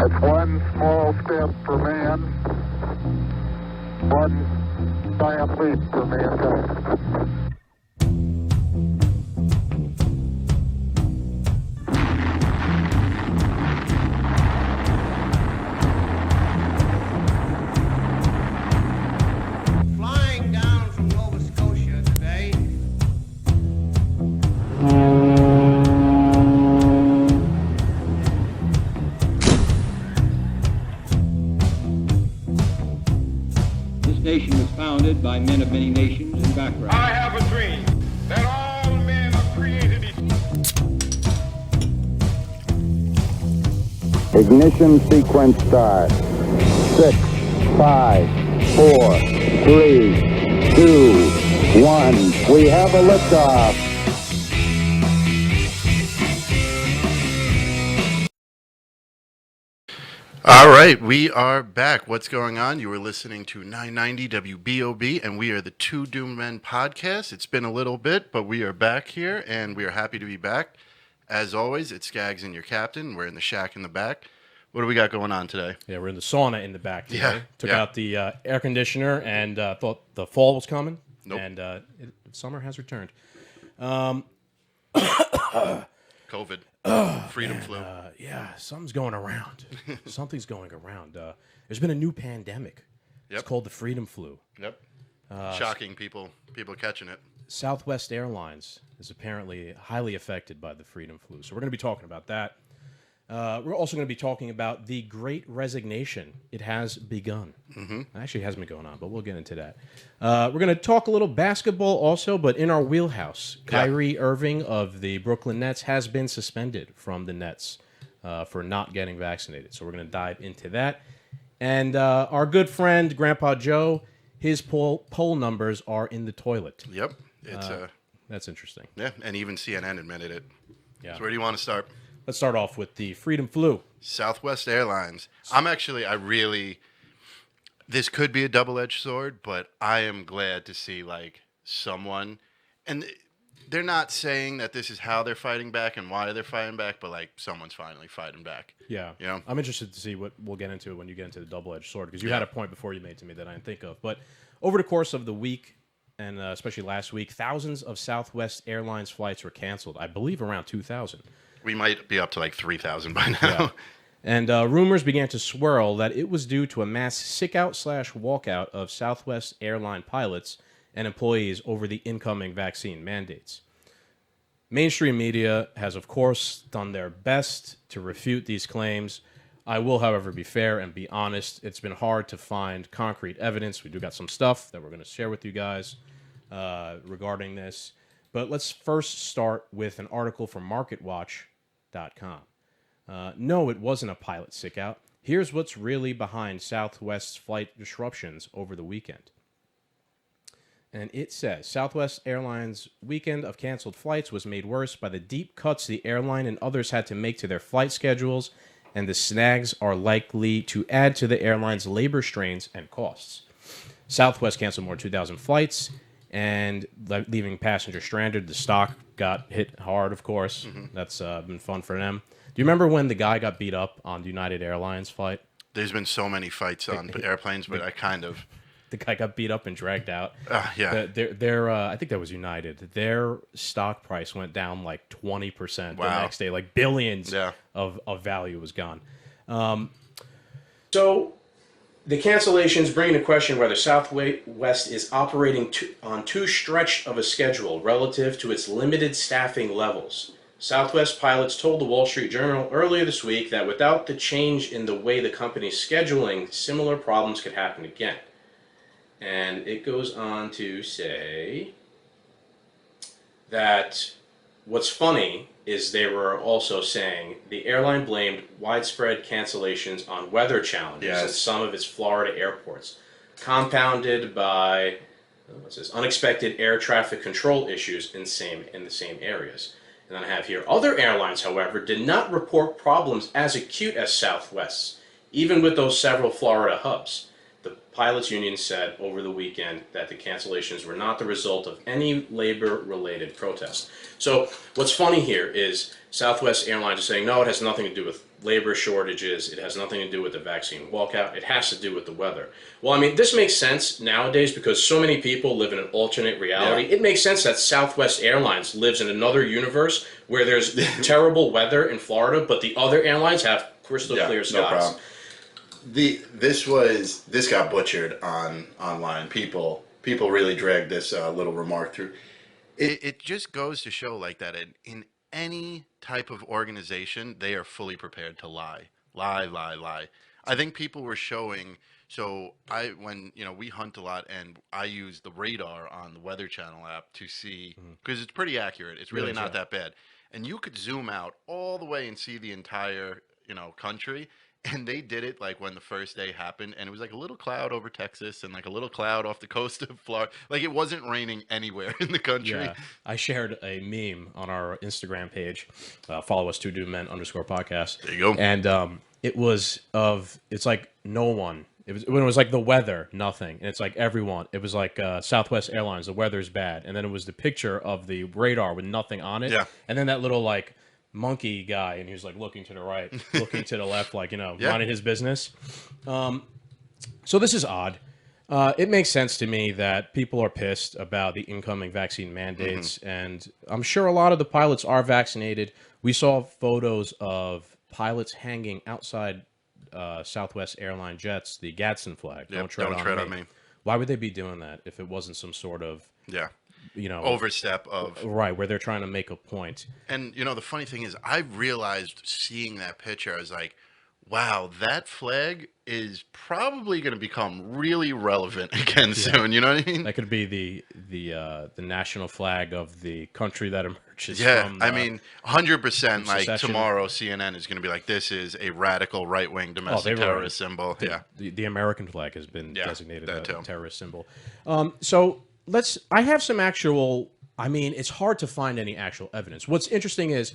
It's one small step for man, one giant leap for mankind. Flying down from Nova Scotia today. This nation was founded by men of many nations and backgrounds. I have a dream that all men are created equal. Ignition sequence start. 6, 5, 4, 3, 2, 1. We have a liftoff. All right, we are back. What's going on? You were listening to 990 WBOB, and we are the Two Doomed Men podcast. It's been a little bit, but we are back here, and we are happy to be back. As always, it's Skaggs and your captain. We're in the shack in the back. What do we got going on today? Yeah, we're in the sauna in the back today. Yeah, Took yeah. out the air conditioner and thought the fall was coming. Nope. And summer has returned. COVID. Freedom flu. Yeah, something's going around. Something's going around. There's been a new pandemic. Yep. It's called the Freedom Flu. Yep. Shocking people catching it. Southwest Airlines is apparently highly affected by the Freedom Flu. So we're going to be talking about that. We're also going to be talking about the Great Resignation. It has begun. Mm-hmm. Actually, it hasn't been going on, but we'll get into that. We're going to talk a little basketball also, but in our wheelhouse. Kyrie Irving of the Brooklyn Nets has been suspended from the Nets for not getting vaccinated. So we're going to dive into that. And our good friend, Grandpa Joe, his poll numbers are in the toilet. Yep. It's That's interesting. yeah, and even CNN admitted it. Yeah. So where do you want to start? Let's start off with the Freedom Flu. Southwest Airlines. This could be a double-edged sword, but I am glad to see someone, and they're not saying that this is how they're fighting back and why they're fighting back, but someone's finally fighting back. Yeah. You know? I'm interested to see what we'll get into when you get into the double-edged sword, because you had a point before you made to me that I didn't think of. But over the course of the week, and especially last week, thousands of Southwest Airlines flights were canceled. I believe around 2,000. We might be up to 3,000 by now. Yeah. And rumors began to swirl that it was due to a mass sick-out/walkout of Southwest airline pilots and employees over the incoming vaccine mandates. Mainstream media has, of course, done their best to refute these claims. I will, however, be fair and be honest. It's been hard to find concrete evidence. We do got some stuff that we're going to share with you guys regarding this. But let's first start with an article from MarketWatch.com. No, it wasn't a pilot sick out. Here's what's really behind Southwest's flight disruptions over the weekend. And it says, Southwest Airlines' weekend of canceled flights was made worse by the deep cuts the airline and others had to make to their flight schedules, and the snags are likely to add to the airline's labor strains and costs. Southwest canceled more than 2,000 flights, and leaving passengers stranded. The stock got hit hard, of course. Mm-hmm. That's been fun for them. Do you remember when the guy got beat up on the United Airlines flight? There's been so many fights on airplanes, but I kind of... The guy got beat up and dragged out. Yeah. Their I think that was United. Their stock price went down 20% the next day. Billions of value was gone. So the cancellations bring into question whether Southwest is operating on too stretched of a schedule relative to its limited staffing levels. Southwest pilots told the Wall Street Journal earlier this week that without the change in the way the company's scheduling, similar problems could happen again. And it goes on to say that what's funny is they were also saying the airline blamed widespread cancellations on weather challenges at some of its Florida airports, compounded by unexpected air traffic control issues in the same areas. And then I have here, other airlines, however, did not report problems as acute as Southwest's, even with those several Florida hubs. The pilots union said over the weekend that the cancellations were not the result of any labor-related protest. So what's funny here is Southwest Airlines is saying, no, it has nothing to do labor shortages. It has nothing to do with the vaccine walkout. It has to do with the weather. Well, I mean, this makes sense nowadays because so many people live in an alternate reality. Yeah. It makes sense that Southwest Airlines lives in another universe where there's terrible weather in Florida, but the other airlines have crystal clear skies. No problem. This got butchered online. People really dragged this little remark through. It just goes to show like that in any type of organization, they are fully prepared to lie. I think people were showing. So when we hunt a lot, and I use the radar on the Weather Channel app to see, because it's pretty accurate. It's really not that bad, and you could zoom out all the way and see the entire country. And they did it like when the first day happened, and it was like a little cloud over Texas and like a little cloud off the coast of Florida. Like it wasn't raining anywhere in the country. Yeah, I shared a meme on our Instagram page. Follow us, 2DoomMen_podcast. There you go. And it's like no one. When it was like the weather, nothing. And it's like everyone. It was like Southwest Airlines, the weather's bad. And then it was the picture of the radar with nothing on it. Yeah. And then that little like monkey guy, and he was like looking to the right, looking to the left, like minding his business. So this is odd. It makes sense to me that people are pissed about the incoming vaccine mandates, and I'm sure a lot of the pilots are vaccinated. We saw photos of pilots hanging outside Southwest airline jets, the Gadsden flag. Yep, Don't tread on me. Why would they be doing that if it wasn't some sort of overstep of right where they're trying to make a point? And the funny thing is, I realized seeing that picture, I was like, wow, that flag is probably going to become really relevant again soon. You know what I mean? That could be the national flag of the country that emerges. Yeah, from, I mean, 100%. Like secession. tomorrow, CNN is going to be like, "This is a radical right-wing domestic terrorist symbol." The American flag has been designated a too. terrorist symbol. So I have some actual. I mean, it's hard to find any actual evidence. What's interesting is,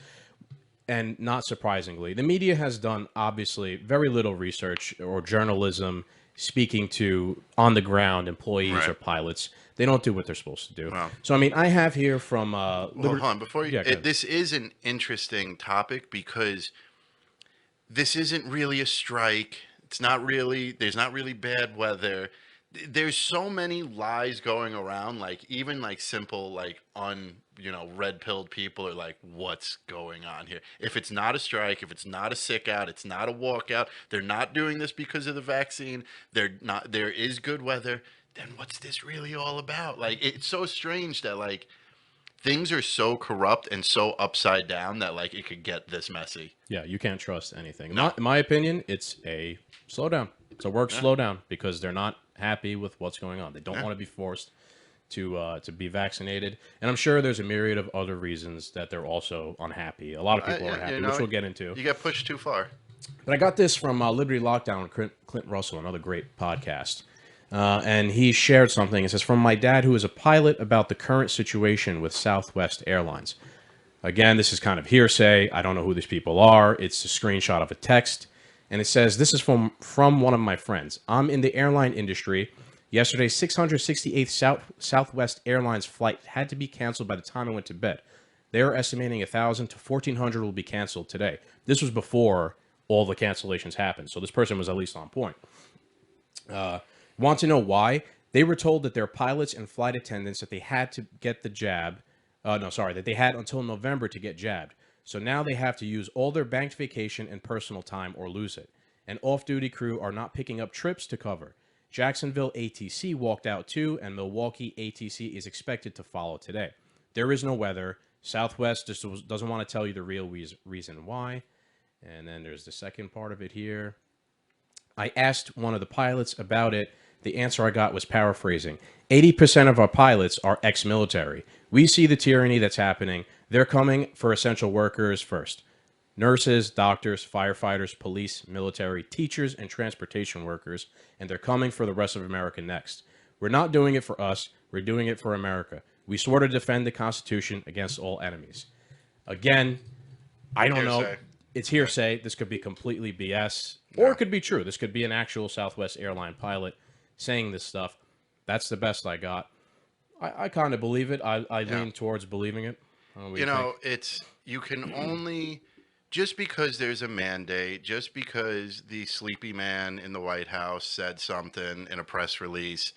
and not surprisingly, the media has done obviously very little research or journalism speaking to on-the-ground employees or pilots. They don't do what they're supposed to do. Wow. So, I mean, I have here from... Hold on. Before you... Yeah, this is an interesting topic because this isn't really a strike. It's not really... There's not really bad weather. There's so many lies going around, like even like simple like red-pilled people are like, what's going on here? If it's not a strike, if it's not a sick out, it's not a walkout, they're not doing this because of the vaccine, there is good weather, then what's this really all about? Like, it's so strange that like things are so corrupt and so upside down that like it could get this messy. Yeah, you can't trust anything. No. In my opinion, it's a slowdown. It's a work slowdown because they're not happy with what's going on. They don't want to be forced to be vaccinated, and I'm sure there's a myriad of other reasons that they're also unhappy. A lot of people are unhappy, which we'll get into. You got pushed too far. But I got this from Liberty Lockdown, Clint Russell, another great podcast. And he shared something. It says, from my dad, who is a pilot, about the current situation with Southwest Airlines. Again, this is kind of hearsay. I don't know who these people are. It's a screenshot of a text. And it says, this is from one of my friends. I'm in the airline industry. Yesterday's 668th Southwest Airlines flight had to be canceled by the time I went to bed. They are estimating 1,000 to 1,400 will be canceled today. This was before all the cancellations happened, so this person was at least on point. Want to know why? They were told that their pilots and flight attendants that they had to get the jab. That they had until November to get jabbed. So now they have to use all their banked vacation and personal time or lose it. And off-duty crew are not picking up trips to cover. Jacksonville ATC walked out too, and Milwaukee ATC is expected to follow today. There is no weather. Southwest just doesn't want to tell you the real reason why. And then there's the second part of it here. I asked one of the pilots about it. The answer I got was paraphrasing. 80% of our pilots are ex-military. We see the tyranny that's happening. They're coming for essential workers first. Nurses, doctors, firefighters, police, military, teachers, and transportation workers. And they're coming for the rest of America next. We're not doing it for us. We're doing it for America. We swore to defend the Constitution against all enemies. Again, I don't know. It's hearsay. This could be completely BS. Or it could be true. This could be an actual Southwest airline pilot saying this stuff. That's the best I got. I kind of believe it. I lean towards believing it. You can only just because there's a mandate, just because the sleepy man in the White House said something in a press release,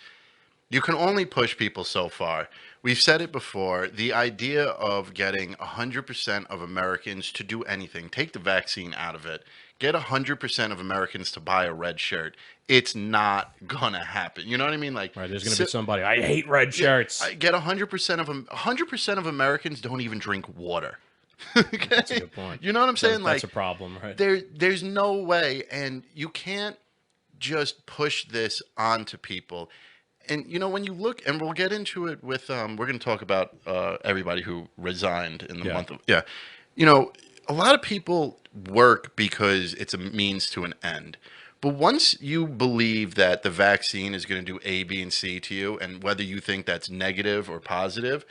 you can only push people so far. We've said it before. The idea of getting 100% of Americans to do anything, take the vaccine out of it, get 100% of Americans to buy a red shirt. It's not going to happen. You know what I mean? Like, Right, there's going to be somebody, I hate red shirts. Get 100% of them. 100% of Americans don't even drink water. Okay? That's a good point. You know what I'm saying? That's Like, a problem, right? there's no way, and you can't just push this onto people. And when you look, and we'll get into it with, we're going to talk about everybody who resigned in the month of, a lot of people work because it's a means to an end. But once you believe that the vaccine is going to do A, B, and C to you, and whether you think that's negative or positive,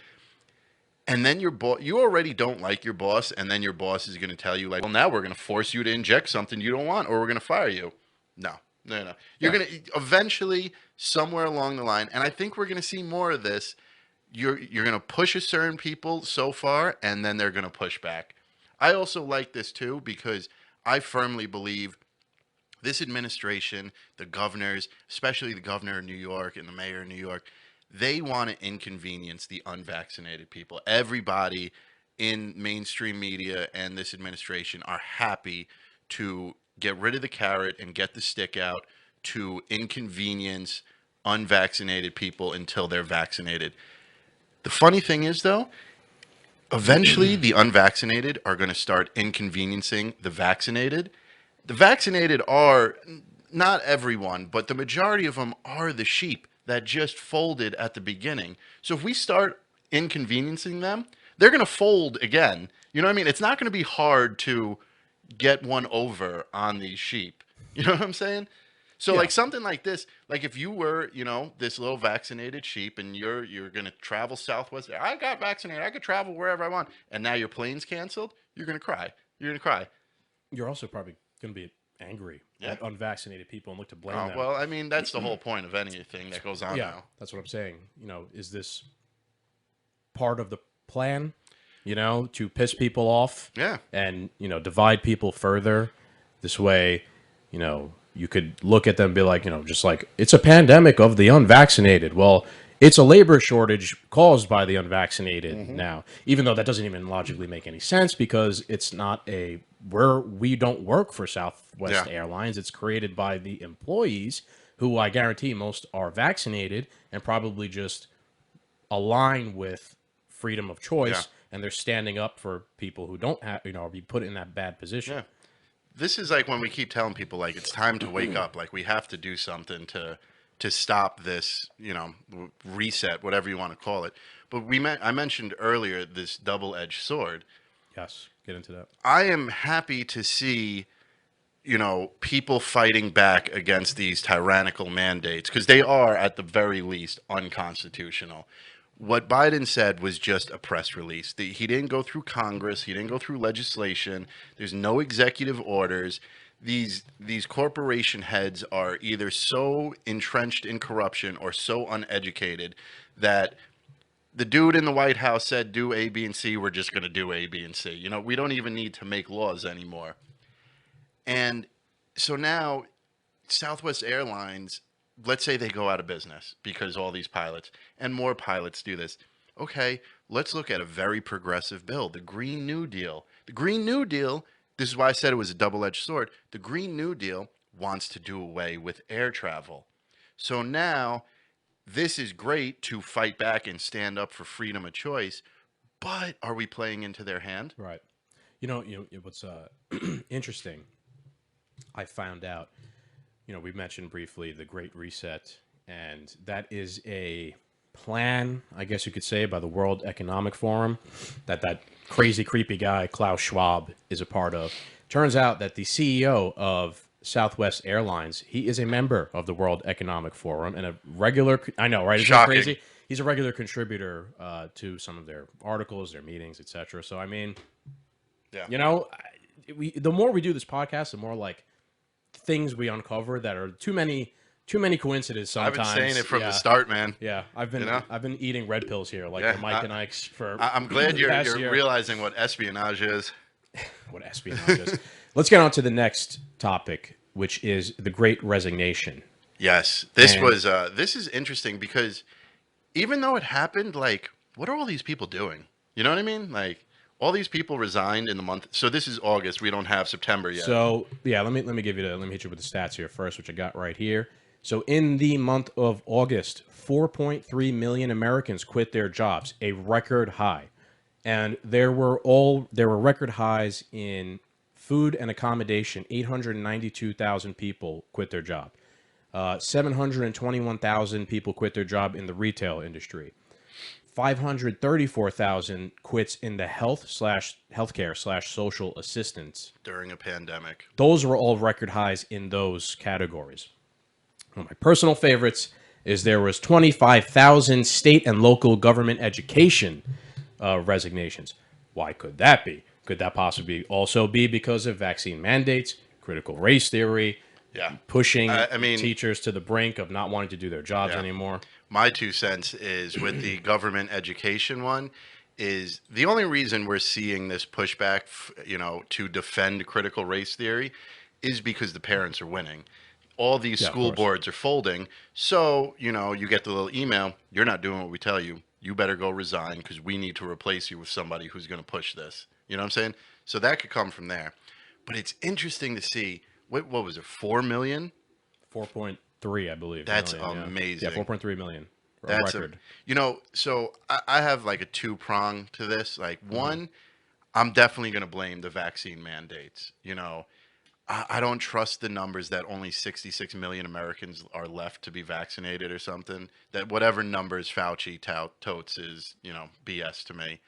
and then your boss, you already don't like your boss, and then your boss is going to tell you, like, well, now we're going to force you to inject something you don't want, or we're going to fire you. No. You're going to eventually, somewhere along the line, and I think we're going to see more of this. You're going to push a certain people so far, and then they're going to push back. I also like this too because I firmly believe this administration, the governors, especially the governor of New York and the mayor of New York, they want to inconvenience the unvaccinated people. Everybody in mainstream media and this administration are happy to get rid of the carrot and get the stick out to inconvenience unvaccinated people until they're vaccinated. The funny thing is, though, eventually the unvaccinated are going to start inconveniencing the vaccinated. The vaccinated are not everyone, but the majority of them are the sheep that just folded at the beginning. So if we start inconveniencing them, they're going to fold again. You know what I mean? It's not going to be hard to get one over on these sheep. You know what I'm saying? So like something like this, like if you were, this little vaccinated sheep and you're going to travel Southwest, I got vaccinated, I could travel wherever I want, and now your plane's canceled, you're going to cry. You're going to cry. You're also probably going to be angry at unvaccinated people and look to blame them. Well, I mean, that's the whole point of anything that goes on now. That's what I'm saying. Is this part of the plan, to piss people off? Yeah. And, divide people further. This way, you could look at them and be like, just like, it's a pandemic of the unvaccinated. Well, it's a labor shortage caused by the unvaccinated now, even though that doesn't even logically make any sense because it's not we don't work for Southwest Airlines. It's created by the employees who I guarantee most are vaccinated and probably just align with freedom of choice. And they're standing up for people who don't have, be put in that bad position. Yeah. This is like when we keep telling people, like, it's time to wake up. Like, we have to do something to stop this, reset, whatever you want to call it. But I mentioned earlier this double-edged sword. Yes, get into that. I am happy to see, people fighting back against these tyrannical mandates because they are, at the very least, unconstitutional. What Biden said was just a press release. He didn't go through Congress. He didn't go through legislation. There's no executive orders. These corporation heads are either so entrenched in corruption or so uneducated that the dude in the White House said, do A, B, and C. We're just going to do A, B, and C. We don't even need to make laws anymore. And so now Southwest Airlines, let's say they go out of business because all these pilots and more pilots do this. Okay, let's look at a very progressive bill, the Green New Deal. The Green New Deal, this is why I said it was a double-edged sword. The Green New Deal wants to do away with air travel. So now this is great to fight back and stand up for freedom of choice, but are we playing into their hand? Right. What's interesting, I found out, we mentioned briefly the Great Reset, and that is a plan, I guess you could say, by the World Economic Forum that crazy, creepy guy, Klaus Schwab, is a part of. Turns out that the CEO of Southwest Airlines, he is a member of the World Economic Forum and a regular, I know, right? Isn't that crazy? He's a regular contributor to some of their articles, their meetings, etc. So, I mean, the more we do this podcast, the more like things we uncover that are too many coincidences sometimes. I've been saying it from the start, man. Yeah, I've been eating red pills here, like the Mike and Ike's for. I'm glad you're realizing what espionage is. What espionage is. Let's get on to the next topic, which is the Great Resignation. Yes, this is interesting because even though it happened, like, what are all these people doing? You know what I mean? Like, all these people resigned in the month. So this is August. We don't have September yet. So yeah, let me hit you with the stats here first, which I got right here. So in the month of August, 4.3 million Americans quit their jobs, a record high. And there were record highs in food and accommodation. 892,000 people quit their job. 721,000 people quit their job in the retail industry. 534,000 quits in the healthcare / social assistance during a pandemic. Those were all record highs in those categories. One of my personal favorites is there was 25,000 state and local government education resignations. Why could that be? Could that possibly also be because of vaccine mandates, critical race theory, pushing teachers to the brink of not wanting to do their jobs anymore? My 2 cents is with the government education one is the only reason we're seeing this pushback, to defend critical race theory is because the parents are winning. All these school boards are folding. So, you get the little email, you're not doing what we tell you. You better go resign because we need to replace you with somebody who's going to push this. You know what I'm saying? So that could come from there. But it's interesting to see, what was it, 4 million? 4.3, I believe. That's million, amazing. Yeah, 4.3 million. That's record. So I have like a 2-prong to this. Like, one, I'm definitely going to blame the vaccine mandates. I don't trust the numbers that only 66 million Americans are left to be vaccinated or something. That whatever numbers Fauci totes is, BS to me.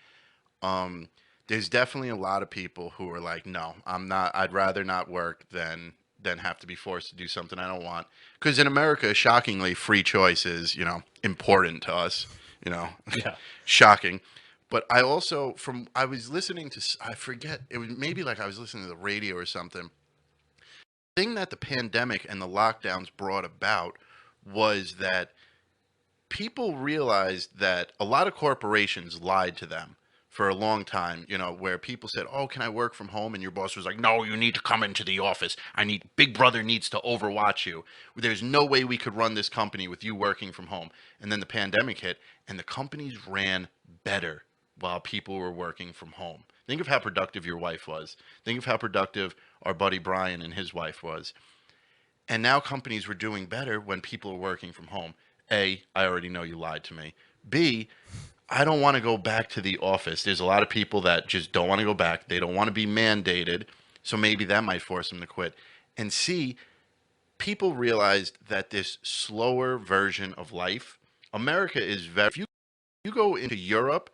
There's definitely a lot of people who are like, no, I'm not. I'd rather not work than have to be forced to do something I don't want. Because in America, shockingly, free choice is, important to us. Shocking. But I also, I was listening to, I forget, it was maybe like I was listening to the radio or something. The thing that the pandemic and the lockdowns brought about was that people realized that a lot of corporations lied to them for a long time, where people said, oh, can I work from home? And your boss was like, no, you need to come into the office. Big brother needs to overwatch you. There's no way we could run this company with you working from home. And then the pandemic hit and the companies ran better while people were working from home. Think of how productive your wife was. Think of how productive our buddy Brian and his wife was. And now companies were doing better when people were working from home. A, I already know you lied to me. B, I don't want to go back to the office. There's a lot of people that just don't want to go back. They don't want to be mandated. So maybe that might force them to quit. And C, people realized that this slower version of life, America is very, if you go into Europe,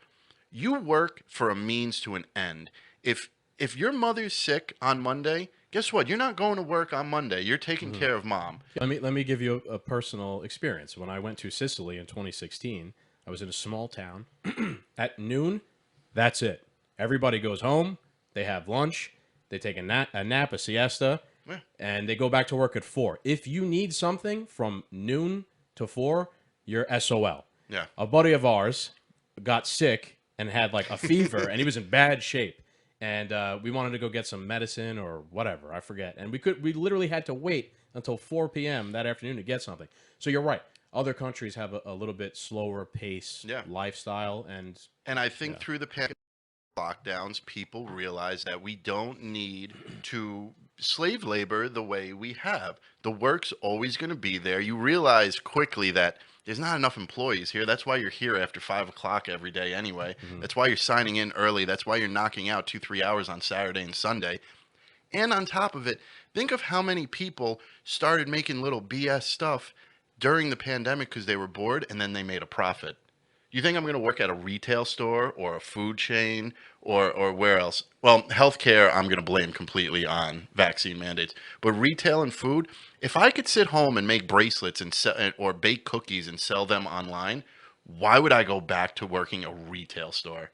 you work for a means to an end. If your mother's sick on Monday, guess what? You're not going to work on Monday. You're taking care of mom. Let me give you a personal experience. When I went to Sicily in 2016, I was in a small town. At noon, that's it. Everybody goes home. They have lunch. They take a nap, a siesta, and they go back to work at 4. If you need something from noon to 4, you're SOL. Yeah. A buddy of ours got sick and had like a fever, and he was in bad shape. And we wanted to go get some medicine or whatever, I forget. And we literally had to wait until 4 p.m. that afternoon to get something. So you're right. Other countries have a little bit slower pace lifestyle. And I think through the pandemic lockdowns, people realize that we don't need to slave labor the way we have. The work's always going to be there. You realize quickly that there's not enough employees here. That's why you're here after 5 o'clock every day anyway. That's why you're signing in early. That's why you're knocking out 2-3 hours on Saturday and Sunday. And on top of it, think of how many people started making little BS stuff during the pandemic because they were bored and then they made a profit. You think I'm going to work at a retail store or a food chain or where else? Well, healthcare, I'm going to blame completely on vaccine mandates. But retail and food, if I could sit home and make bracelets and or bake cookies and sell them online, why would I go back to working a retail store?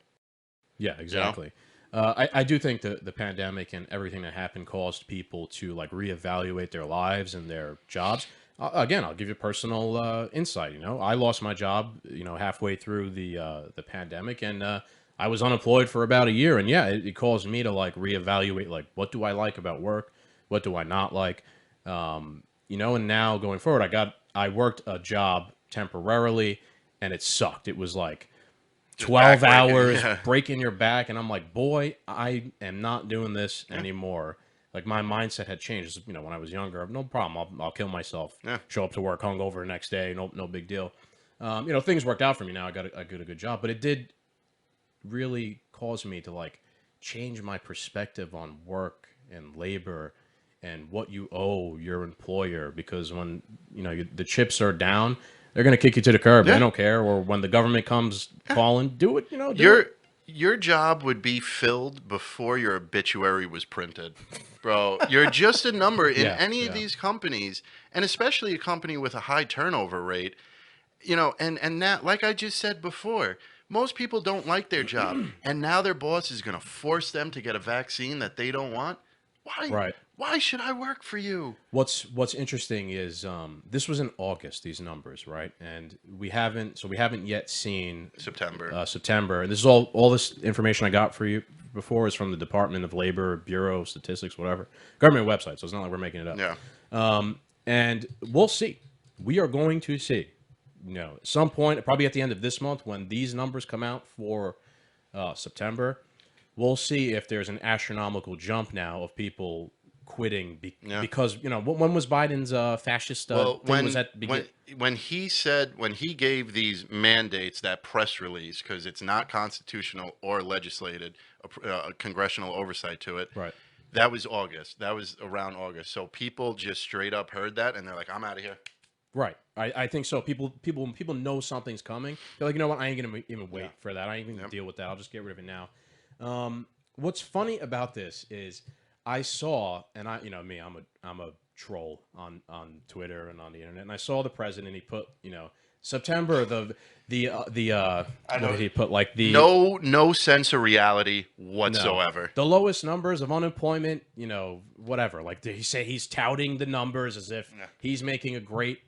Yeah, exactly. I do think the pandemic and everything that happened caused people to like reevaluate their lives and their jobs. Again, I'll give you personal insight. I lost my job, halfway through the pandemic, and I I was unemployed for about a year, and yeah, it caused me to like reevaluate like what do I like about work, what do I not like, and now going forward, I worked a job temporarily, and it sucked. It was like 12 backbreaking, hours yeah. breaking your back, and I'm like, boy, I am not doing this anymore. Like my mindset had changed. When I was younger, no problem. I'll kill myself. Yeah. Show up to work hungover the next day. No big deal. Things worked out for me. Now I got a good job, but it did really cause me to like change my perspective on work and labor and what you owe your employer, because when the chips are down, they're going to kick you to the curb. Yeah. They don't care. Or when the government comes calling, do it. Do it. Your job would be filled before your obituary was printed. Bro, you're just a number in any of these companies, and especially a company with a high turnover rate. And now, like I just said before, most people don't like their job, and now their boss is going to force them to get a vaccine that they don't want. Why? Right. Why should I work for you? What's interesting is this was in August, these numbers, right? And we haven't yet seen September. September. And this is all this information I got for you before is from the Department of Labor, Bureau of Statistics, whatever, government website. So it's not like we're making it up. Yeah. And we'll see. We are going to see. At some point, probably at the end of this month, when these numbers come out for September, we'll see if there's an astronomical jump now of people quitting because when was Biden's fascist thing? Was that when he gave these mandates, that press release, because it's not constitutional or legislated, a congressional oversight to it, right? That was August. That was around August. So people just straight up heard that and they're like, I'm out of here. Right. I think so. People know something's coming. They're like, you know what? I ain't gonna even wait for that. I ain't even gonna deal with that. I'll just get rid of it now. What's funny about this is I saw, and I'm a troll on Twitter and on the internet, and I saw the president. He put September what did he put, like the no sense of reality whatsoever. The lowest numbers of unemployment, whatever. Like, did he say he's touting the numbers as if he's making a great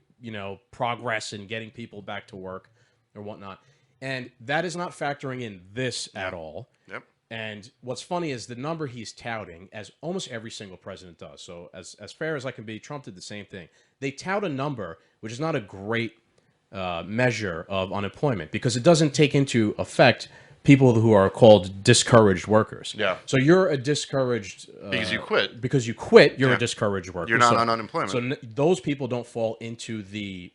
progress in getting people back to work or whatnot, and that is not factoring in this at all. Yep. And what's funny is the number he's touting, as almost every single president does. So as fair as I can be, Trump did the same thing. They tout a number which is not a great measure of unemployment because it doesn't take into effect people who are called discouraged workers. Yeah. So you're a discouraged because you quit. Because you quit, you're a discouraged worker. You're not on unemployment. So those people don't fall into the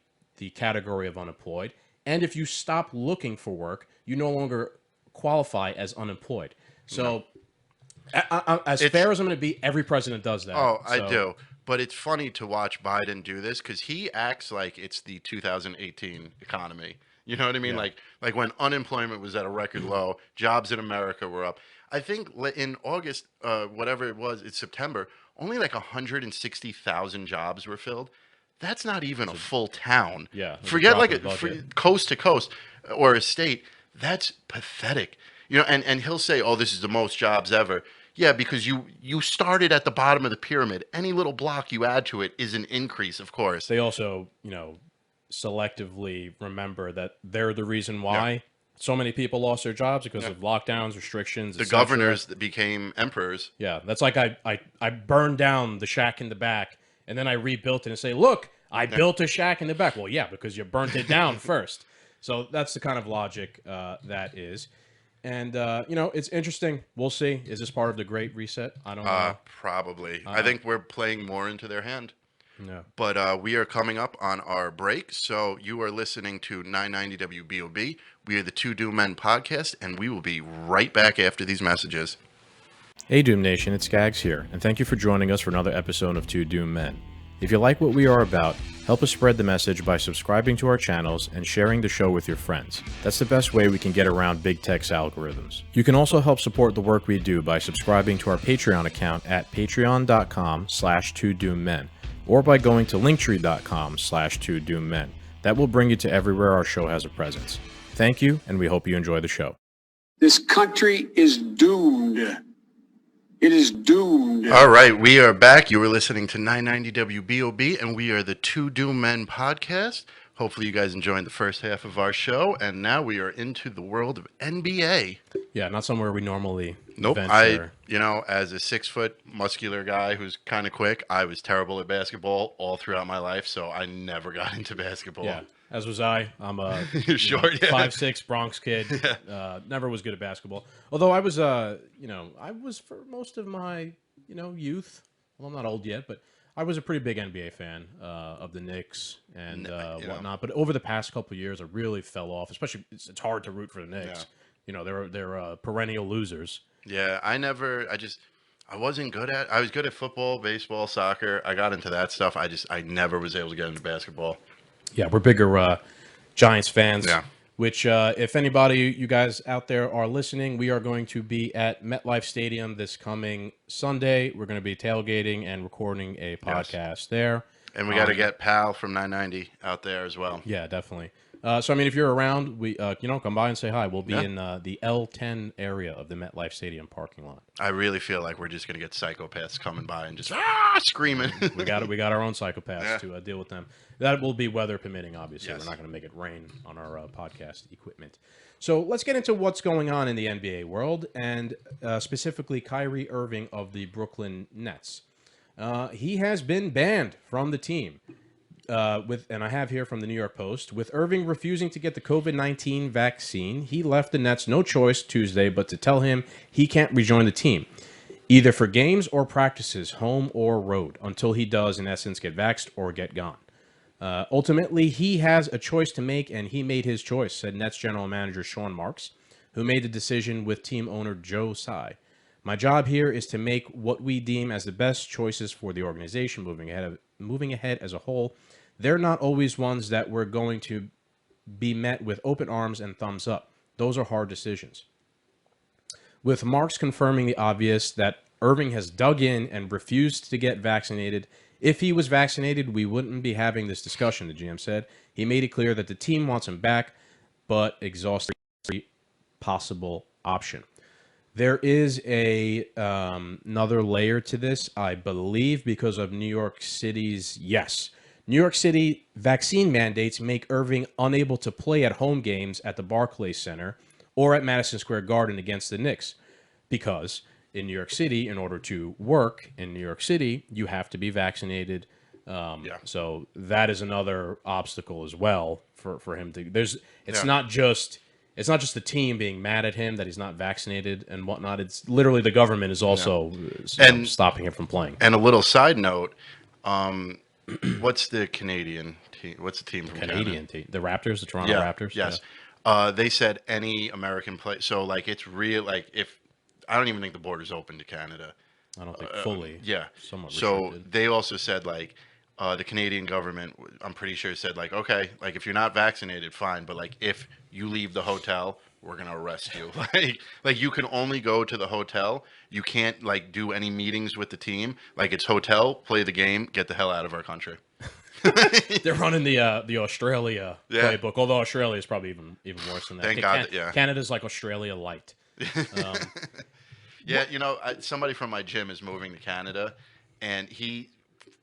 category of unemployed. And if you stop looking for work, you no longer qualify as unemployed. So, as fair as I'm going to be, every president does that. Oh, so. I do. But it's funny to watch Biden do this because he acts like it's the 2018 economy. You know what I mean? Yeah. Like when unemployment was at a record low, jobs in America were up. I think in August, whatever it was, it's September, only like 160,000 jobs were filled. That's not even a full town. Yeah. Forget like coast to coast or a state. That's pathetic. And he'll say, "Oh, this is the most jobs ever." Yeah, because you started at the bottom of the pyramid. Any little block you add to it is an increase, of course. They also, selectively remember that they're the reason why so many people lost their jobs because of lockdowns, restrictions. The governors that became emperors. Yeah, that's like I burned down the shack in the back and then I rebuilt it and say, "Look, I built a shack in the back." Well, yeah, because you burnt it down first. So that's the kind of logic that is. And, it's interesting. We'll see. Is this part of the Great Reset? I don't know. Probably. I think we're playing more into their hand. No. But we are coming up on our break. So you are listening to 990 WBOB. We are the Two Doom Men podcast, and we will be right back after these messages. Hey, Doom Nation. It's Gags here, and thank you for joining us for another episode of Two Doom Men. If you like what we are about, help us spread the message by subscribing to our channels and sharing the show with your friends. That's the best way we can get around big tech's algorithms. You can also help support the work we do by subscribing to our Patreon account at patreon.com/2doommen or by going to linktree.com/2doommen. That will bring you to everywhere our show has a presence. Thank you, and we hope you enjoy the show. This country is doomed. It is doomed. All right, we are back. You were listening to 990 WBOB, and we are the Two Doom Men podcast, Hopefully you guys enjoyed the first half of our show, and now we are into the world of NBA. Yeah, not somewhere we normally Nope. venture. As a 6-foot muscular guy who's kind of quick, I was terrible at basketball all throughout my life, so I never got into basketball. Yeah, as was I. I'm a You're short, yeah. 5'6" Bronx kid. Never was good at basketball. Although I was, I was for most of my, youth. Well, I'm not old yet, but I was a pretty big NBA fan of the Knicks and whatnot. But over the past couple of years, I really fell off. Especially, it's hard to root for the Knicks. Yeah. They're perennial losers. Yeah, I wasn't good at. I was good at football, baseball, soccer. I got into that stuff. I never was able to get into basketball. Yeah, we're bigger Giants fans. Yeah. Which, if anybody, you guys out there are listening, we are going to be at MetLife Stadium this coming Sunday. We're going to be tailgating and recording a podcast there. And we got to get Pal from 990 out there as well. Yeah, definitely. So, I mean, if you're around, we come by and say hi. We'll be in the L10 area of the MetLife Stadium parking lot. I really feel like we're just going to get psychopaths coming by and just screaming. We got our own psychopaths to deal with them. That will be weather permitting, obviously. Yes. We're not going to make it rain on our podcast equipment. So let's get into what's going on in the NBA world, and specifically Kyrie Irving of the Brooklyn Nets. He has been banned from the team. And I have here from the New York Post, with Irving refusing to get the COVID-19 vaccine, he left the Nets no choice Tuesday but to tell him he can't rejoin the team, either for games or practices, home or road, until he does, in essence, get vaxxed or get gone. Ultimately, he has a choice to make, and he made his choice, said Nets general manager Sean Marks, who made the decision with team owner Joe Tsai. My job here is to make what we deem as the best choices for the organization moving ahead as a whole. They're not always ones that we're going to be met with open arms and thumbs up. Those are hard decisions. With Marks confirming the obvious that Irving has dug in and refused to get vaccinated. If he was vaccinated, we wouldn't be having this discussion, the GM said. He made it clear that the team wants him back, but exhausted every possible option. There is another layer to this, I believe, because of New York City's, New York City vaccine mandates make Irving unable to play at home games at the Barclays Center or at Madison Square Garden against the Knicks, because in New York City, in order to work in New York City, you have to be vaccinated. So that is another obstacle as well for him to. It's not just the team being mad at him that he's not vaccinated and whatnot. It's literally the government is also stopping him from playing. And a little side note, what's the Canadian team? What's the team from Canadian Canada? team? The Raptors, the Toronto Raptors? Yes. They said any American play. So, like, it's real. Like, if I don't even think the border's open to Canada. I don't think fully. Somewhat So restricted. they also said, like, the Canadian government, I'm pretty sure, said, like, okay, like, if you're not vaccinated, fine. But, like, if you leave the hotel, we're going to arrest you. like, you can only go to the hotel. You can't, like, do any meetings with the team. Like, it's hotel, play the game, get the hell out of our country. They're running the Australia playbook, although Australia is probably even worse than that. Thank God, Canada's like Australia light. Somebody from my gym is moving to Canada, and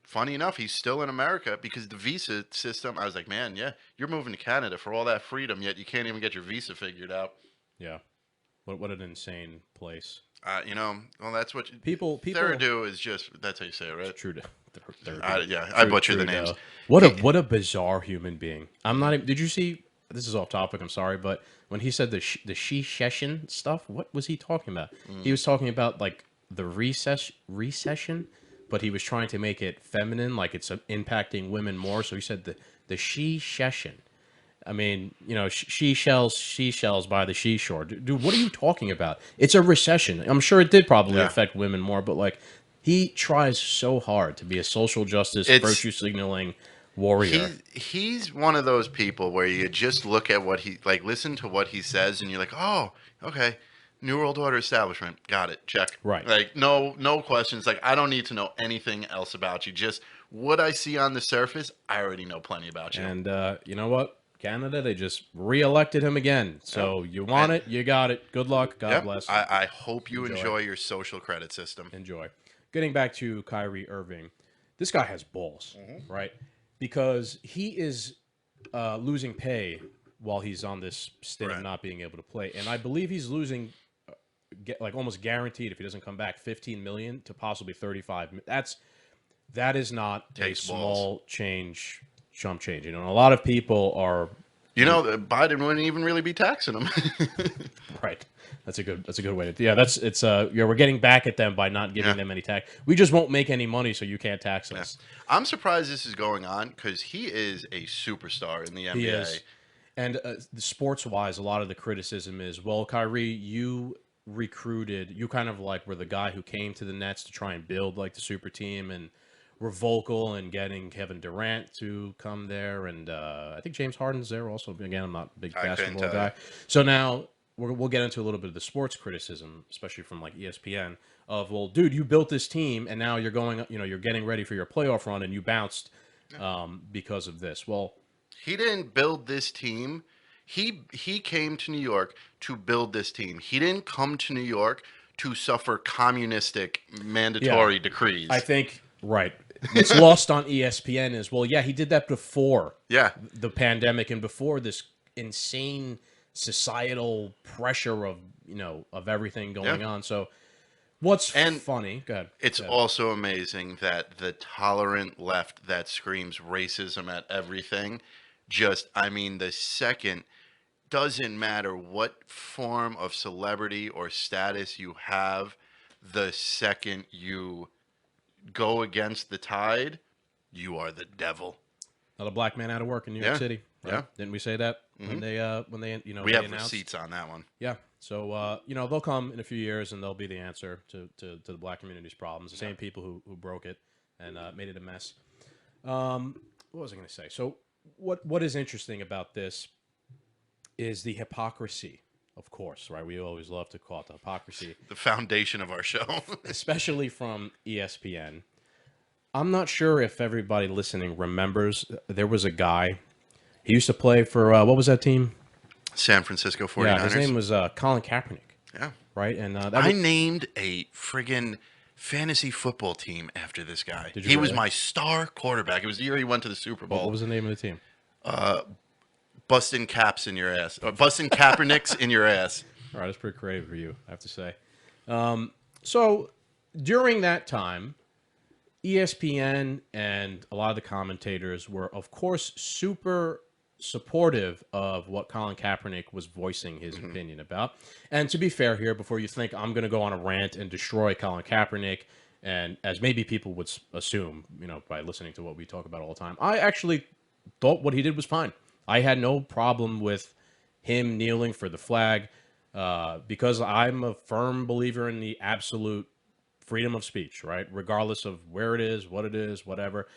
funny enough, he's still in America because the visa system, I was like, man, you're moving to Canada for all that freedom, yet you can't even get your visa figured out. Yeah. What an insane place. Well, that's what people Therideau is just, that's how you say it, right? True. I butcher the names. What a bizarre human being. I'm not even, did you see, this is off topic, I'm sorry, but when he said the she-session stuff, what was he talking about? He was talking about, like, the recession, but he was trying to make it feminine, like it's impacting women more, so he said the she-session. I mean, seashells by the seashore. Dude, what are you talking about? It's a recession. I'm sure it did probably affect women more, but, like, he tries so hard to be a social justice, virtue signaling warrior. He's one of those people where you just look at listen to what he says, and you're like, oh, okay, New World Order establishment, got it, check. Right. Like, no questions. Like, I don't need to know anything else about you. Just what I see on the surface, I already know plenty about you. And you know what? Canada, they just re-elected him again. So you want it, you got it. Good luck. God bless. I hope you enjoy your social credit system. Enjoy. Getting back to Kyrie Irving, this guy has balls, right? Because he is losing pay while he's on this stint of not being able to play, and I believe he's losing, like almost guaranteed if he doesn't come back, 15 million to possibly 35. That is not Takes a small balls. chump change. You know, and a lot of people are Biden wouldn't even really be taxing him. right. That's a good way to. Yeah, we're getting back at them by not giving them any tax. We just won't make any money, so you can't tax us. I'm surprised this is going on because he is a superstar in the NBA. He is. And sports-wise, a lot of the criticism is, well, Kyrie, you kind of like were the guy who came to the Nets to try and build like the super team, and were vocal in getting Kevin Durant to come there, and I think James Harden's there also. Again, I'm not a big basketball guy, so now we'll get into a little bit of the sports criticism, especially from like ESPN, of, well, dude, you built this team, and now you're going, you're getting ready for your playoff run, and you bounced because of this. Well, he didn't build this team. He came to New York to build this team. He didn't come to New York to suffer communistic mandatory decrees. I think, right. What's lost on ESPN is, well, yeah, he did that before the pandemic and before this insane societal pressure of everything going on. So what's funny, go ahead. It's also amazing that the tolerant left that screams racism at everything, the second, doesn't matter what form of celebrity or status you have, the second you go against the tide, you are the devil. Not a black man out of work in New York City. Right? Yeah. Didn't we say that when they we have announced? Receipts on that one. Yeah. So they'll come in a few years and they'll be the answer to the black community's problems. The same people who broke it and made it a mess. What was I going to say? So what is interesting about this is the hypocrisy. Of course, right? We always love to call it the hypocrisy. The foundation of our show. Especially from ESPN. I'm not sure if everybody listening remembers, there was a guy, he used to play for, what was that team? San Francisco 49ers. Yeah, his name was Colin Kaepernick. Yeah. Right? And I named a friggin' fantasy football team after this guy. Did you he really? was my star quarterback. It was the year he went to the Super Bowl. What was the name of the team? Busting caps in your ass. Or busting Kaepernicks in your ass. All right, that's pretty creative for you, I have to say. So during that time, ESPN and a lot of the commentators were, of course, super supportive of what Colin Kaepernick was voicing his opinion about. And to be fair here, before you think I'm going to go on a rant and destroy Colin Kaepernick, and as maybe people would assume, by listening to what we talk about all the time, I actually thought what he did was fine. I had no problem with him kneeling for the flag because I'm a firm believer in the absolute freedom of speech, right? Regardless of where it is, whatever.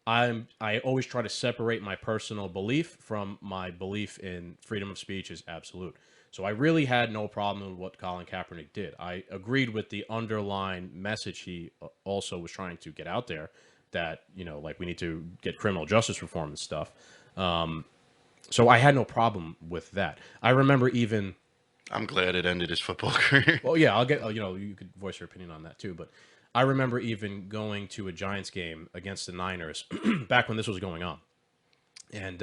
I always try to separate my personal belief from my belief in freedom of speech is absolute. So I really had no problem with what Colin Kaepernick did. I agreed with the underlying message he also was trying to get out there that, like we need to get criminal justice reform and stuff. So I had no problem with that. I remember even... I'm glad it ended his football career. Well, yeah, I'll get, you could voice your opinion on that too. But I remember even going to a Giants game against the Niners back when this was going on. And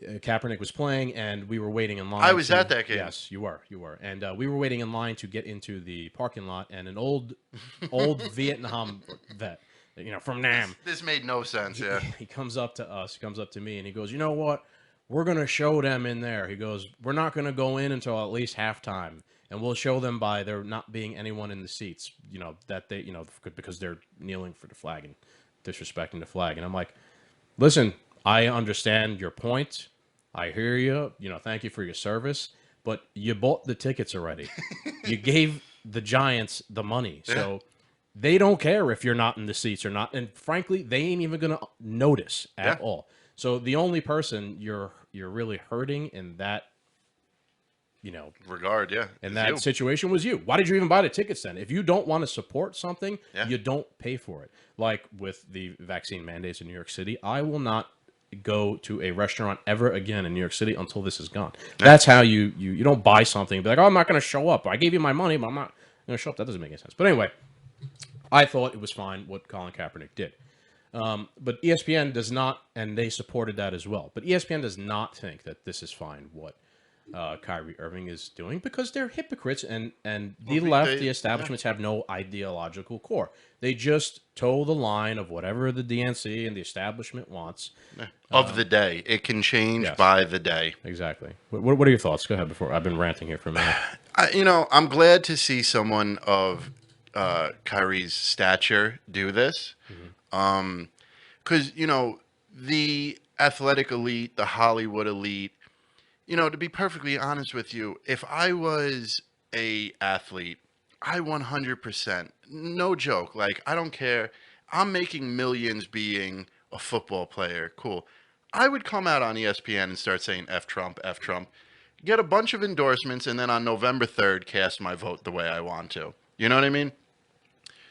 Kaepernick was playing and we were waiting in line. I was at that game. Yes, you were. And we were waiting in line to get into the parking lot, and an old Vietnam vet, from Nam. This made no sense, He comes up to us, he comes up to me, and he goes, you know what? We're going to show them in there. He goes, we're not going to go in until at least halftime, and we'll show them by there not being anyone in the seats, that they, because they're kneeling for the flag and disrespecting the flag. And I'm like, listen, I understand your point. I hear you. Thank you for your service, but you bought the tickets already. You gave the Giants the money. So they don't care if you're not in the seats or not. And frankly, they ain't even going to notice at all. So the only person you're really hurting in that, regard, in that situation was you. Why did you even buy the tickets then? If you don't want to support something, you don't pay for it. Like with the vaccine mandates in New York City, I will not go to a restaurant ever again in New York City until this is gone. That's how you don't buy something and be like, oh, I'm not going to show up. I gave you my money, but I'm not going to show up. That doesn't make any sense. But anyway, I thought it was fine what Colin Kaepernick did. But ESPN does not, and they supported that as well. But ESPN does not think that this is fine what Kyrie Irving is doing because they're hypocrites, and the left, the establishments have no ideological core. They just toe the line of whatever the DNC and the establishment wants. Of the day. It can change Yes. by the day. Exactly. What are your thoughts? Go ahead before I've been ranting here for a minute. I'm glad to see someone of Kyrie's stature do this. Because, the athletic elite, the Hollywood elite, to be perfectly honest with you, if I was a athlete, I 100%, no joke, like, I don't care. I'm making millions being a football player. Cool. I would come out on ESPN and start saying F Trump, F Trump, get a bunch of endorsements, and then on November 3rd, cast my vote the way I want to. You know what I mean?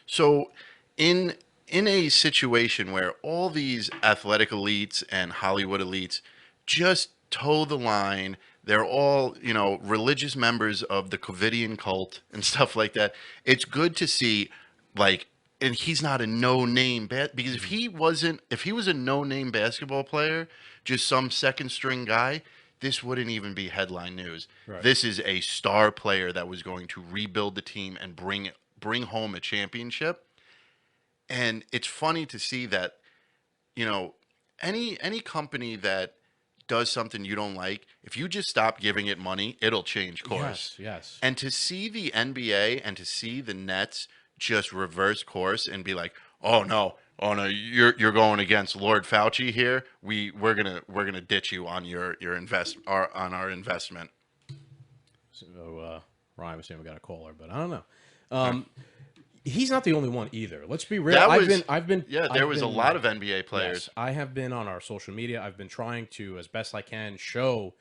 So in a situation where all these athletic elites and Hollywood elites just toe the line, they're all, religious members of the Covidian cult and stuff like that. It's good to see, like, and he's not a no-name because if he was a no-name basketball player, just some second-string guy, this wouldn't even be headline news. Right. This is a star player that was going to rebuild the team and bring home a championship. And it's funny to see that, any company that does something you don't like, if you just stop giving it money, it'll change course. Yes. And to see the NBA and to see the Nets just reverse course and be like, oh no, you're going against Lord Fauci here. We're gonna ditch you on your on our investment. So Ryan was saying we got a caller, but I don't know. He's not the only one either. Let's be real. There was a lot of NBA players. Yes, I have been on our social media. I've been trying to, as best I can, show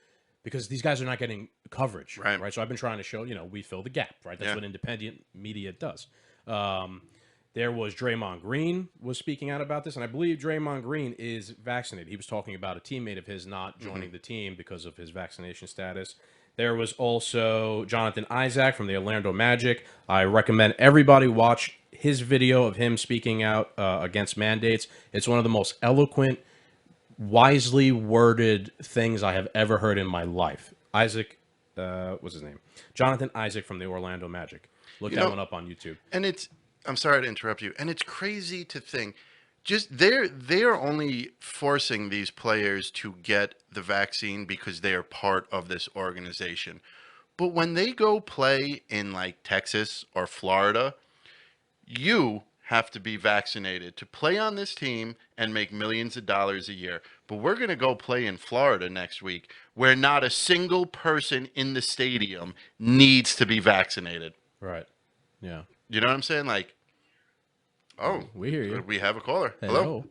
because these guys are not getting coverage, right? So I've been trying to show, we fill the gap, right? That's what independent media does. There was Draymond Green was speaking out about this, and I believe Draymond Green is vaccinated. He was talking about a teammate of his not joining the team because of his vaccination status. There was also Jonathan Isaac from the Orlando Magic. I recommend everybody watch his video of him speaking out against mandates. It's one of the most eloquent, wisely worded things I have ever heard in my life. Isaac, what's his name? Jonathan Isaac from the Orlando Magic. Look that one up on YouTube. And I'm sorry to interrupt you. And it's crazy to think, just they're only forcing these players to get the vaccine because they are part of this organization. But when they go play in like Texas or Florida, you have to be vaccinated to play on this team and make millions of dollars a year. But we're going to go play in Florida next week where not a single person in the stadium needs to be vaccinated. Right. Yeah. You know what I'm saying? Like, oh, we hear you. We have a caller. Hello.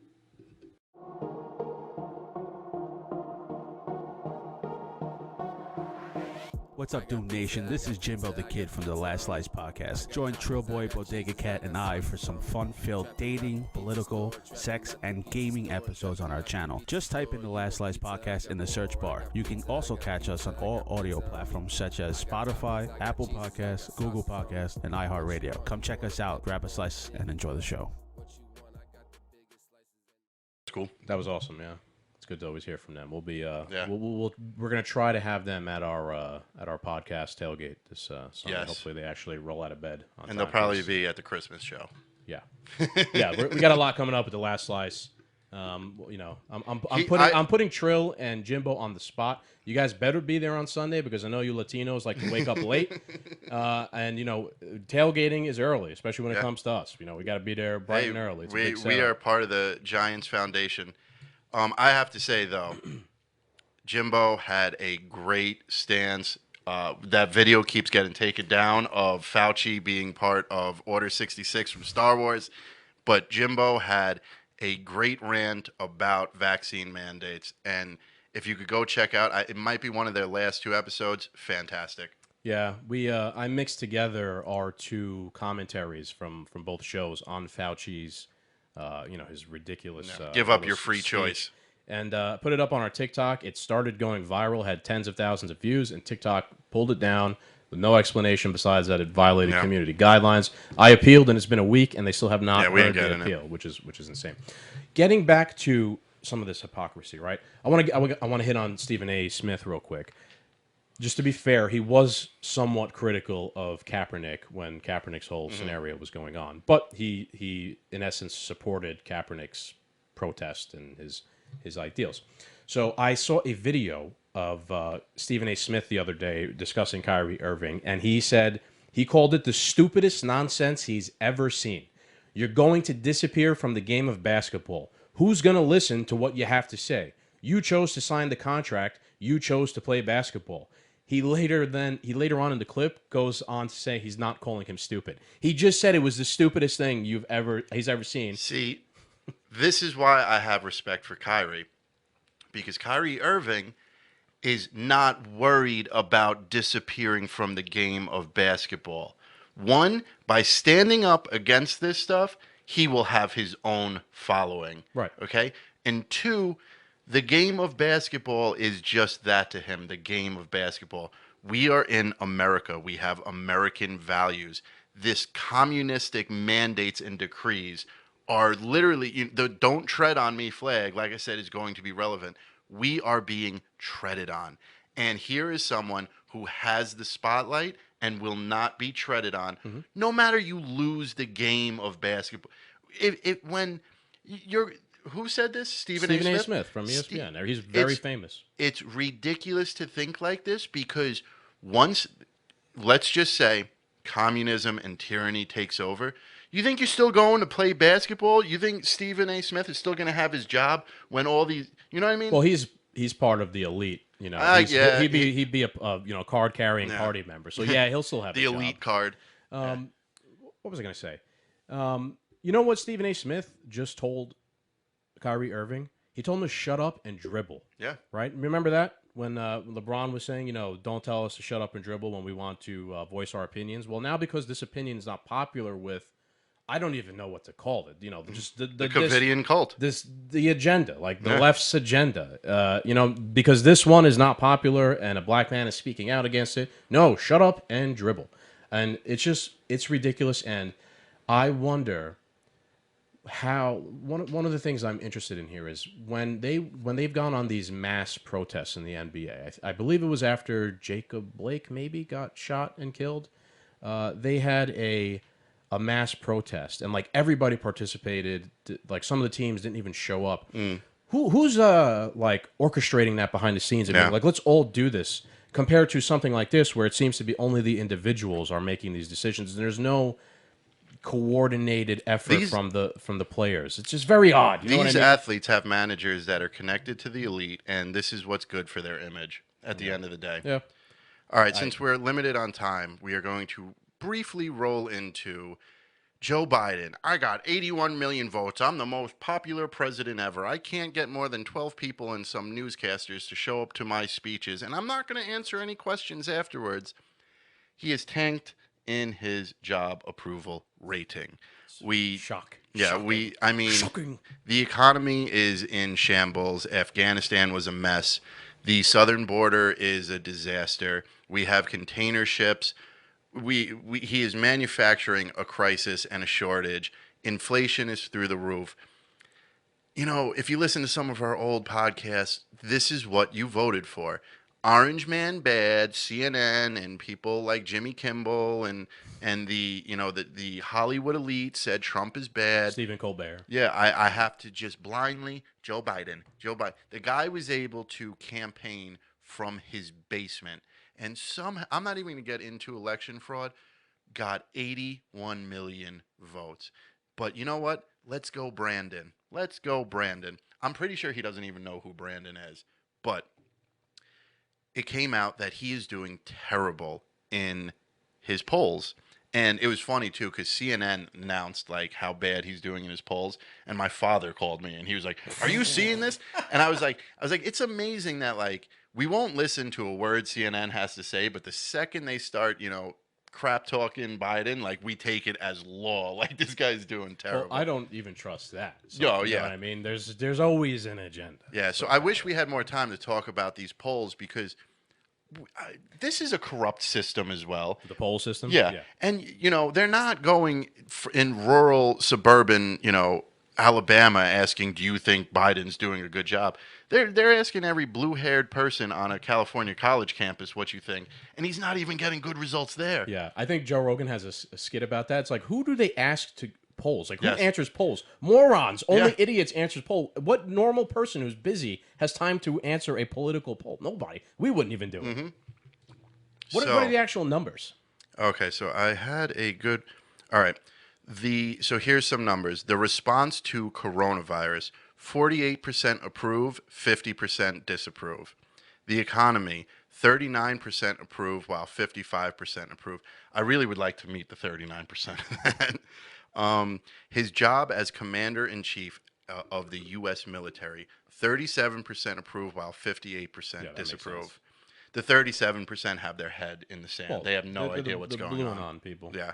What's up, Doom Nation? This is Jimbo the Kid from the Last Slice podcast. Join Trillboy, Bodega Cat, and I for some fun-filled dating, political, sex, and gaming episodes on our channel. Just type in the Last Slice podcast in the search bar. You can also catch us on all audio platforms such as Spotify, Apple Podcasts, Google Podcasts, and iHeartRadio. Come check us out, grab a slice, and enjoy the show. It's cool. That was awesome, yeah. Good to always hear from them. We'll be we're gonna try to have them at our podcast tailgate this Sunday. Yes. Hopefully they actually roll out of bed on and time. they'll probably be at the Christmas show. Yeah, we got a lot coming up with the Last Slice. I'm putting Trill and Jimbo on the spot. You guys better be there on Sunday because I know you Latinos like to wake up late, and tailgating is early, especially when it comes to us. We got to be there bright and early. It's we are part of the Giants Foundation. I have to say, though, Jimbo had a great stance. That video keeps getting taken down of Fauci being part of Order 66 from Star Wars. But Jimbo had a great rant about vaccine mandates. And if you could go check out, it might be one of their last two episodes. Fantastic. Yeah, I mixed together our two commentaries from both shows on Fauci's his ridiculous give up your free speech. choice. And put it up on our TikTok. It started going viral, had tens of thousands of views, and TikTok pulled it down. with no explanation besides that it violated community guidelines. I appealed, and it's been a week, and they still have not heard the appeal, which is insane. Getting back to some of this hypocrisy, right? I want to hit on Stephen A. Smith real quick. Just to be fair, he was somewhat critical of Kaepernick when Kaepernick's whole scenario was going on, but he in essence supported Kaepernick's protest and his ideals. So I saw a video of Stephen A. Smith the other day discussing Kyrie Irving, and he said he called it the stupidest nonsense he's ever seen. You're going to disappear from the game of basketball. Who's going to listen to what you have to say? You chose to sign the contract. You chose to play basketball. He later on in the clip goes on to say he's not calling him stupid. He just said it was the stupidest thing he's ever seen. See, this is why I have respect for Kyrie, because Kyrie Irving is not worried about disappearing from the game of basketball. One, by standing up against this stuff, he will have his own following. Right. Okay? And two, the game of basketball is just that to him, the game of basketball. We are in America. We have American values. This communistic mandates and decrees are literally, the don't tread on me flag, like I said, is going to be relevant. We are being treaded on. And here is someone who has the spotlight and will not be treaded on, no matter you lose the game of basketball. When you're... Who said this? Stephen A. Smith from ESPN. He's very famous. It's ridiculous to think like this because once, let's just say, communism and tyranny takes over, you think you're still going to play basketball? You think Stephen A. Smith is still going to have his job when all these, you know what I mean? Well, he's part of the elite. You know, he'd be a card carrying party member. So yeah, he'll still have the elite card. What was I going to say? You know what Stephen A. Smith just told Kyrie Irving? He told him to shut up and dribble. Yeah. Right? Remember that? When LeBron was saying, don't tell us to shut up and dribble when we want to voice our opinions. Well, now because this opinion is not popular with, I don't even know what to call it. Just the Covidian cult. The agenda, like the left's agenda. Because this one is not popular and a black man is speaking out against it. No, shut up and dribble. And it's ridiculous. And I wonder how one of the things I'm interested in here is when they've gone on these mass protests in the NBA. I believe it was after Jacob Blake maybe got shot and killed. They had a mass protest and like everybody participated. Like some of the teams didn't even show up. Who's like orchestrating that behind the scenes? Like let's all do this. Compared to something like this where it seems to be only the individuals are making these decisions and there's no coordinated effort from the players. It's just very odd. These athletes have managers that are connected to the elite, and this is what's good for their image at the end of the day. Yeah. All right, since we're limited on time, we are going to briefly roll into Joe Biden. I got 81 million votes. I'm the most popular president ever. I can't get more than 12 people and some newscasters to show up to my speeches, and I'm not going to answer any questions afterwards. He is tanked in his job approval rating. Shocking. The economy is in shambles. Afghanistan was a mess. The southern border is a disaster. We have container ships. He is manufacturing a crisis and a shortage. Inflation is through the roof. If you listen to some of our old podcasts, this is what you voted for. Orange Man bad, CNN and people like Jimmy Kimmel and the Hollywood elite said Trump is bad. Stephen Colbert. Yeah, I have to just blindly Joe Biden. The guy was able to campaign from his basement and I'm not even going to get into election fraud, got 81 million votes. But you know what? Let's go Brandon. I'm pretty sure he doesn't even know who Brandon is. But it came out that he is doing terrible in his polls. And it was funny, too, because CNN announced, like, how bad he's doing in his polls. And my father called me, and he was like, are you seeing this? And I was like, it's amazing that, like, we won't listen to a word CNN has to say, but the second they start, crap talking Biden, like, we take it as law. Like, this guy's doing terrible. Well, I don't even trust that. So, You know what I mean? There's always an agenda. Yeah, so I wish we had more time to talk about these polls because this is a corrupt system as well. The poll system. Yeah. And, they're not going in rural, suburban, Alabama asking, do you think Biden's doing a good job? They're asking every blue-haired person on a California college campus what you think, and he's not even getting good results there. Yeah, I think Joe Rogan has a skit about that. It's like, who do they ask to polls? Like, who Yes. answers polls? Morons. Only Yeah. idiots answers poll. What normal person who's busy has time to answer a political poll? Nobody. We wouldn't even do it. What are the actual numbers? Okay, so I had a good. All right, so here's some numbers. The response to coronavirus: 48% approve, 50% disapprove. The economy: 39% approve, while 55% approve. I really would like to meet the 39% of that. His job as commander-in-chief of the U.S. military: 37% approve, while 58% disapprove. The 37% have their head in the sand. Well, they have no idea what's going on people. Yeah.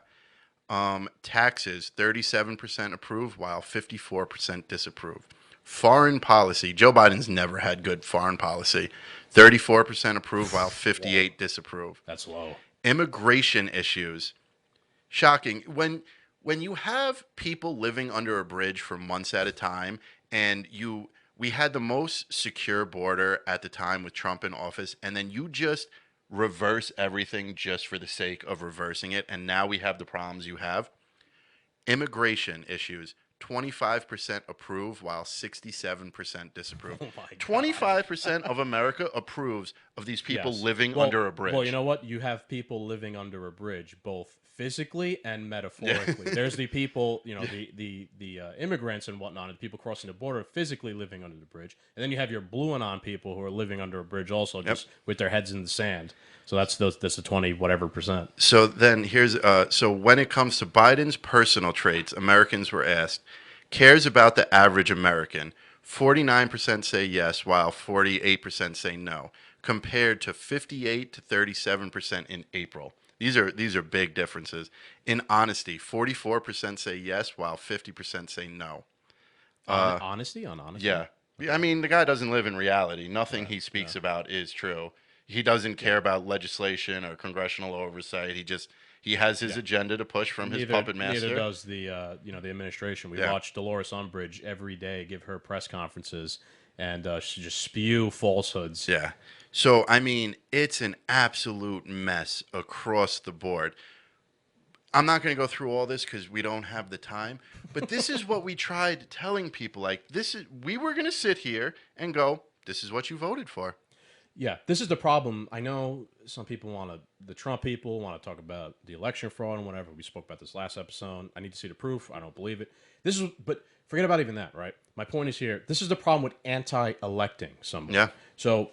Taxes: 37% approve, while 54% disapprove. Foreign policy: Joe Biden's never had good foreign policy. 34% approve, while 58% disapprove. That's low. Immigration issues: shocking. When you have people living under a bridge for months at a time, and we had the most secure border at the time with Trump in office, and then you just reverse everything just for the sake of reversing it, and now we have the problems you have. Immigration issues: 25% approve, while 67% disapprove. Oh my God. 25% of America approves of these people living under a bridge. Well, you know what? You have people living under a bridge, both physically and metaphorically. There's the people, the immigrants and whatnot, and the people crossing the border physically living under the bridge. And then you have your blue and on people who are living under a bridge also, just with their heads in the sand. So that's a 20 whatever percent. So then so when it comes to Biden's personal traits, Americans were asked, cares about the average American. 49% say yes, while 48% say no, compared to 58 to 37% in April. These are big differences. In honesty: 44% say yes, while 50% say no. Honesty? Yeah. I mean, the guy doesn't live in reality. Nothing he speaks about is true. He doesn't care about legislation or congressional oversight. He has his agenda to push from his puppet master. Neither does the administration. We watch Dolores Umbridge every day give her press conferences and she just spew falsehoods. Yeah. So, I mean, it's an absolute mess across the board. I'm not going to go through all this because we don't have the time, but this is what we tried telling people. We were going to sit here and go, this is what you voted for. Yeah, this is the problem. I know some people the Trump people want to talk about the election fraud and whatever. We spoke about this last episode. I need to see the proof. I don't believe it. But forget about even that, right? My point is here. This is the problem with anti-electing somebody. Yeah. So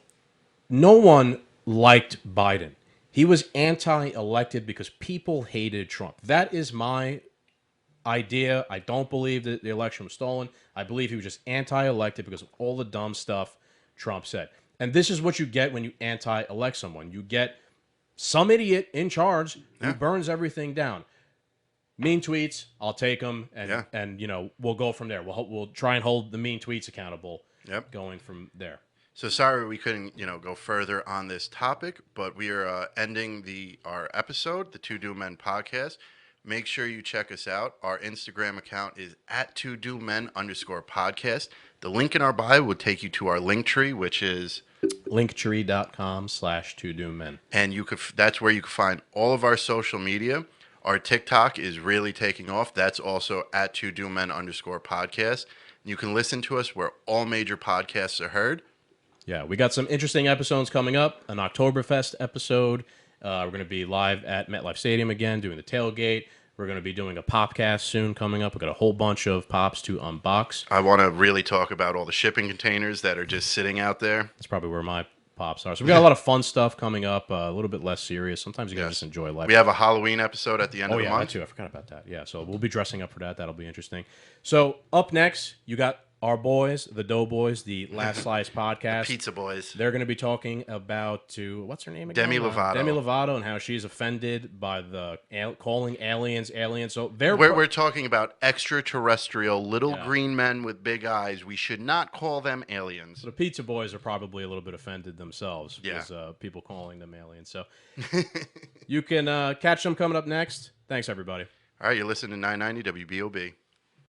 no one liked Biden. He was anti-elected because people hated Trump. That is my idea. I don't believe that the election was stolen. I believe he was just anti-elected because of all the dumb stuff Trump said. And this is what you get when you anti-elect someone. You get some idiot in charge who burns everything down. Mean tweets, I'll take them, and we'll go from there. We'll try and hold the mean tweets accountable. Going from there. So sorry we couldn't go further on this topic, but we are ending our episode, the Two Doom Men podcast. Make sure you check us out. Our Instagram account is @2doommen_podcast. The link in our bio will take you to our link tree, which is linktree.com/2doommen. And that's where you can find all of our social media. Our TikTok is really taking off. That's also @2doommen_podcast. You can listen to us where all major podcasts are heard. Yeah, we got some interesting episodes coming up. An Oktoberfest episode. We're going to be live at MetLife Stadium again, doing the tailgate. We're going to be doing a popcast soon coming up. We've got a whole bunch of pops to unbox. I want to really talk about all the shipping containers that are just sitting out there. That's probably where my pops are. So we got a lot of fun stuff coming up, a little bit less serious. Sometimes you guys just enjoy life. We have a Halloween episode at the end of the month. That too. I forgot about that. Yeah, so we'll be dressing up for that. That'll be interesting. So up next, you got Our boys, the Doughboys, the Last Slice podcast. Pizza Boys. They're going to be talking about what's her name again? Demi Lovato. Demi Lovato, and how she's offended by the calling aliens. So we're talking about extraterrestrial little Yeah. green men with big eyes. We should not call them aliens. the Pizza Boys are probably a little bit offended themselves Yeah. because people calling them aliens. So you can catch them coming up next. Thanks, everybody. All right, you're listening to 990 WBOB.